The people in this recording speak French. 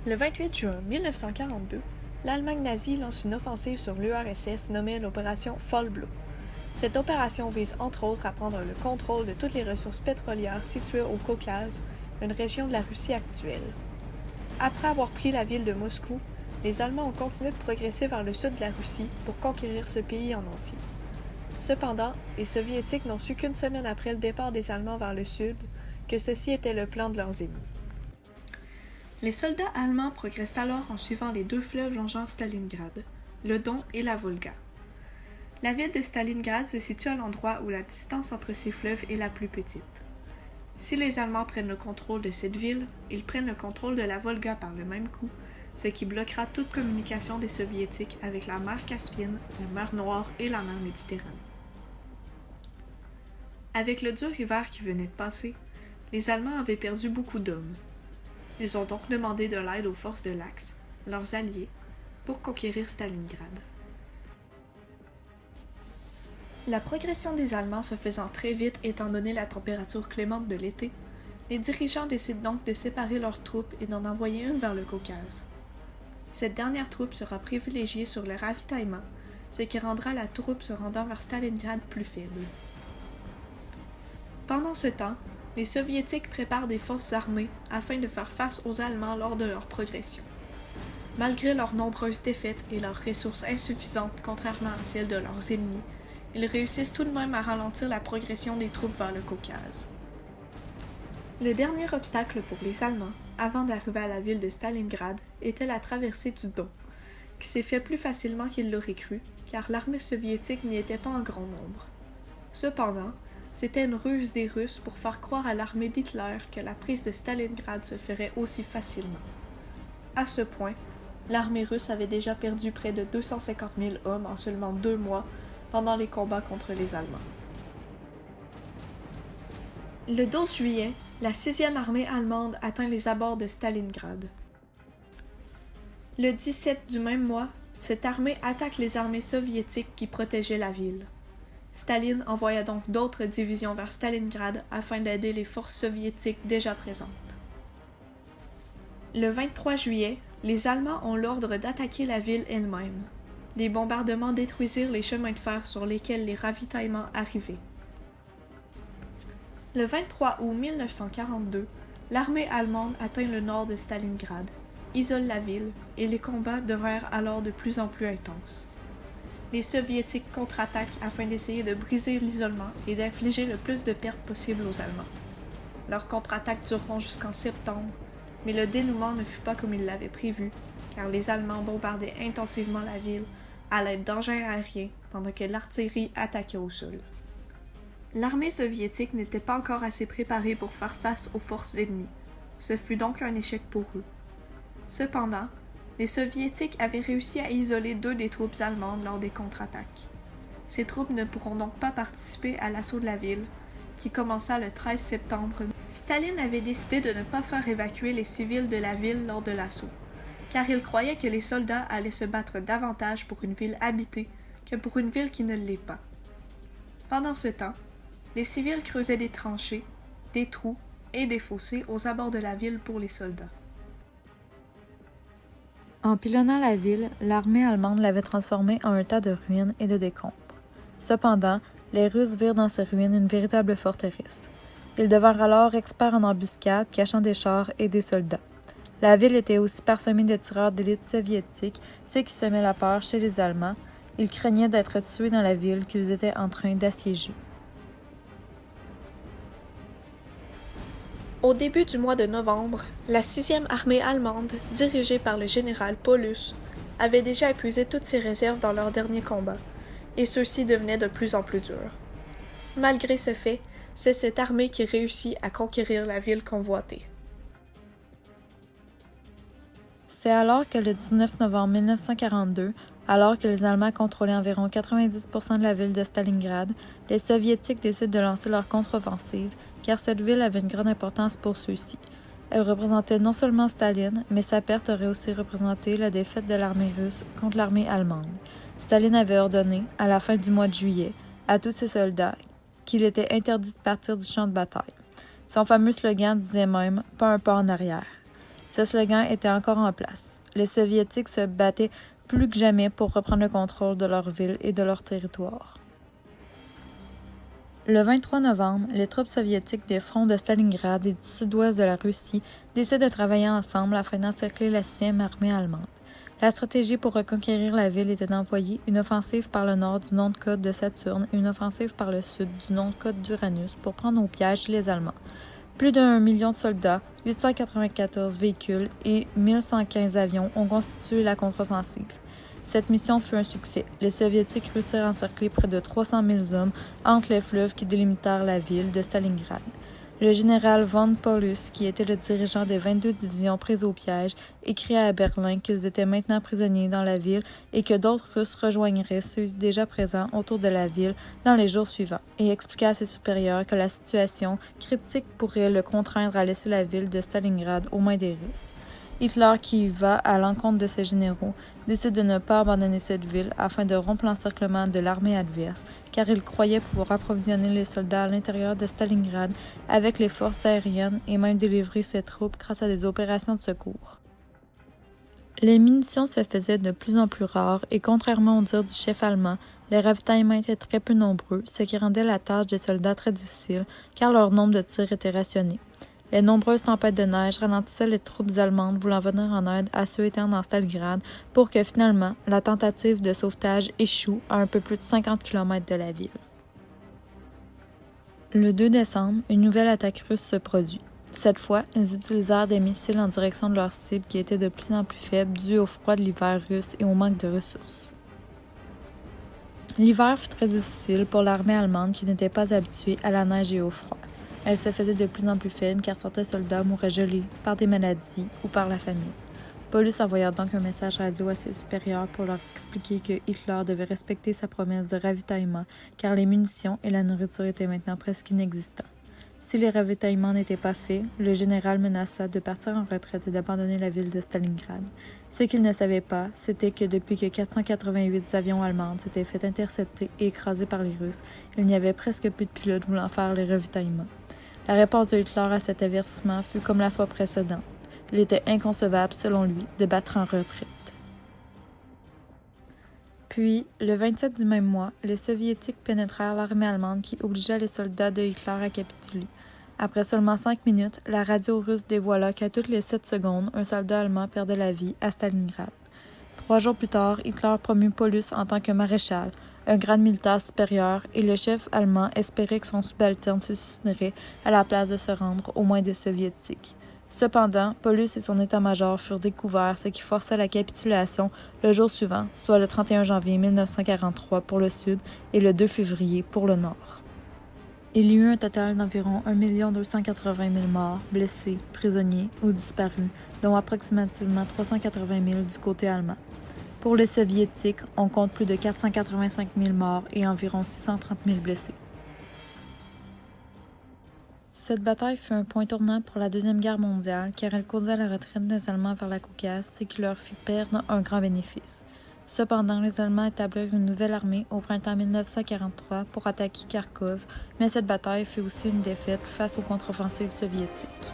Le 28 juin 1942, l'Allemagne nazie lance une offensive sur l'URSS nommée l'opération Fall Blau. Cette opération vise entre autres à prendre le contrôle de toutes les ressources pétrolières situées au Caucase, une région de la Russie actuelle. Après avoir pris la ville de Moscou, les Allemands ont continué de progresser vers le sud de la Russie pour conquérir ce pays en entier. Cependant, les Soviétiques n'ont su qu'une semaine après le départ des Allemands vers le sud que ceci était le plan de leurs ennemis. Les soldats allemands progressent alors en suivant les deux fleuves longeant Stalingrad, le Don et la Volga. La ville de Stalingrad se situe à l'endroit où la distance entre ces fleuves est la plus petite. Si les Allemands prennent le contrôle de cette ville, ils prennent le contrôle de la Volga par le même coup, ce qui bloquera toute communication des Soviétiques avec la mer Caspienne, la mer Noire et la mer Méditerranée. Avec le dur hiver qui venait de passer, les Allemands avaient perdu beaucoup d'hommes. Ils ont donc demandé de l'aide aux forces de l'Axe, leurs alliés, pour conquérir Stalingrad. La progression des Allemands se faisant très vite étant donné la température clémente de l'été, les dirigeants décident donc de séparer leurs troupes et d'en envoyer une vers le Caucase. Cette dernière troupe sera privilégiée sur le ravitaillement, ce qui rendra la troupe se rendant vers Stalingrad plus faible. Pendant ce temps, les Soviétiques préparent des forces armées afin de faire face aux Allemands lors de leur progression. Malgré leurs nombreuses défaites et leurs ressources insuffisantes contrairement à celles de leurs ennemis, ils réussissent tout de même à ralentir la progression des troupes vers le Caucase. Le dernier obstacle pour les Allemands, avant d'arriver à la ville de Stalingrad, était la traversée du Don, qui s'est fait plus facilement qu'ils l'auraient cru, car l'armée soviétique n'y était pas en grand nombre. Cependant, c'était une ruse des Russes pour faire croire à l'armée d'Hitler que la prise de Stalingrad se ferait aussi facilement. À ce point, l'armée russe avait déjà perdu près de 250 000 hommes en seulement 2 mois pendant les combats contre les Allemands. Le 12 juillet, la 6e armée allemande atteint les abords de Stalingrad. Le 17 du même mois, cette armée attaque les armées soviétiques qui protégeaient la ville. Staline envoya donc d'autres divisions vers Stalingrad afin d'aider les forces soviétiques déjà présentes. Le 23 juillet, les Allemands ont l'ordre d'attaquer la ville elle-même. Des bombardements détruisirent les chemins de fer sur lesquels les ravitaillements arrivaient. Le 23 août 1942, l'armée allemande atteint le nord de Stalingrad, isole la ville et les combats devinrent alors de plus en plus intenses. Les Soviétiques contre-attaquent afin d'essayer de briser l'isolement et d'infliger le plus de pertes possible aux Allemands. Leurs contre-attaques dureront jusqu'en septembre, mais le dénouement ne fut pas comme ils l'avaient prévu, car les Allemands bombardaient intensivement la ville à l'aide d'engins aériens pendant que l'artillerie attaquait au sol. L'armée soviétique n'était pas encore assez préparée pour faire face aux forces ennemies. Ce fut donc un échec pour eux. Cependant, les Soviétiques avaient réussi à isoler 2 des troupes allemandes lors des contre-attaques. Ces troupes ne pourront donc pas participer à l'assaut de la ville, qui commença le 13 septembre. Staline avait décidé de ne pas faire évacuer les civils de la ville lors de l'assaut, car il croyait que les soldats allaient se battre davantage pour une ville habitée que pour une ville qui ne l'est pas. Pendant ce temps, les civils creusaient des tranchées, des trous et des fossés aux abords de la ville pour les soldats. En pilonnant la ville, l'armée allemande l'avait transformée en un tas de ruines et de décombres. Cependant, les Russes virent dans ces ruines une véritable forteresse. Ils devinrent alors experts en embuscade, cachant des chars et des soldats. La ville était aussi parsemée de tireurs d'élite soviétiques, ce qui semait la peur chez les Allemands. Ils craignaient d'être tués dans la ville qu'ils étaient en train d'assiéger. Au début du mois de novembre, la 6e armée allemande, dirigée par le général Paulus, avait déjà épuisé toutes ses réserves dans leur dernier combat, et ceux-ci devenaient de plus en plus durs. Malgré ce fait, c'est cette armée qui réussit à conquérir la ville convoitée. C'est alors que le 19 novembre 1942, alors que les Allemands contrôlaient environ 90% de la ville de Stalingrad, les Soviétiques décident de lancer leur contre-offensive, car cette ville avait une grande importance pour ceux-ci. Elle représentait non seulement Staline, mais sa perte aurait aussi représenté la défaite de l'armée russe contre l'armée allemande. Staline avait ordonné, à la fin du mois de juillet, à tous ses soldats qu'il était interdit de partir du champ de bataille. Son fameux slogan disait même « pas un pas en arrière ». Ce slogan était encore en place. Les Soviétiques se battaient plus que jamais pour reprendre le contrôle de leur ville et de leur territoire. Le 23 novembre, les troupes soviétiques des fronts de Stalingrad et du sud-ouest de la Russie décident de travailler ensemble afin d'encercler la 6e armée allemande. La stratégie pour reconquérir la ville était d'envoyer une offensive par le nord du nom de code de Saturne et une offensive par le sud du nom de code d'Uranus pour prendre au piège les Allemands. Plus d'1 million de soldats, 894 véhicules et 1115 avions ont constitué la contre-offensive. Cette mission fut un succès. Les Soviétiques réussirent à encercler près de 300 000 hommes entre les fleuves qui délimitèrent la ville de Stalingrad. Le général von Paulus, qui était le dirigeant des 22 divisions prises au piège, écrit à Berlin qu'ils étaient maintenant prisonniers dans la ville et que d'autres Russes rejoindraient ceux déjà présents autour de la ville dans les jours suivants, et expliqua à ses supérieurs que la situation critique pourrait le contraindre à laisser la ville de Stalingrad aux mains des Russes. Hitler, qui va à l'encontre de ses généraux, décide de ne pas abandonner cette ville afin de rompre l'encerclement de l'armée adverse, car il croyait pouvoir approvisionner les soldats à l'intérieur de Stalingrad avec les forces aériennes et même délivrer ses troupes grâce à des opérations de secours. Les munitions se faisaient de plus en plus rares et contrairement au dire du chef allemand, les ravitaillements étaient très peu nombreux, ce qui rendait la tâche des soldats très difficile car leur nombre de tirs était rationné. Les nombreuses tempêtes de neige ralentissaient les troupes allemandes voulant venir en aide à ceux étant dans Stalingrad pour que finalement la tentative de sauvetage échoue à un peu plus de 50 km de la ville. Le 2 décembre, une nouvelle attaque russe se produit. Cette fois, ils utilisèrent des missiles en direction de leur cible qui était de plus en plus faible dû au froid de l'hiver russe et au manque de ressources. L'hiver fut très difficile pour l'armée allemande qui n'était pas habituée à la neige et au froid. Elle se faisait de plus en plus faible car certains soldats mouraient gelés par des maladies ou par la famine. Paulus envoya donc un message radio à ses supérieurs pour leur expliquer que Hitler devait respecter sa promesse de ravitaillement car les munitions et la nourriture étaient maintenant presque inexistants. Si les ravitaillements n'étaient pas faits, le général menaça de partir en retraite et d'abandonner la ville de Stalingrad. Ce qu'il ne savait pas, c'était que depuis que 488 avions allemands s'étaient fait intercepter et écraser par les Russes, il n'y avait presque plus de pilotes voulant faire les ravitaillements. La réponse de Hitler à cet avertissement fut comme la fois précédente. Il était inconcevable, selon lui, de battre en retraite. Puis, le 27 du même mois, les Soviétiques pénétrèrent l'armée allemande qui obligea les soldats de Hitler à capituler. Après seulement 5 minutes, la radio russe dévoila qu'à toutes les 7 secondes, un soldat allemand perdait la vie à Stalingrad. 3 jours plus tard, Hitler promut Paulus en tant que maréchal, un grade militaire supérieur, et le chef allemand espérait que son subalterne se suiciderait à la place de se rendre aux mains des Soviétiques. Cependant, Paulus et son état-major furent découverts, ce qui força la capitulation le jour suivant, soit le 31 janvier 1943 pour le Sud et le 2 février pour le Nord. Il y eut un total d'environ 1 280 000 morts, blessés, prisonniers ou disparus, dont approximativement 380 000 du côté allemand. Pour les Soviétiques, on compte plus de 485 000 morts et environ 630 000 blessés. Cette bataille fut un point tournant pour la Deuxième Guerre mondiale car elle causa la retraite des Allemands vers la Caucase, ce qui leur fit perdre un grand bénéfice. Cependant, les Allemands établirent une nouvelle armée au printemps 1943 pour attaquer Kharkov, mais cette bataille fut aussi une défaite face aux contre-offensives soviétiques.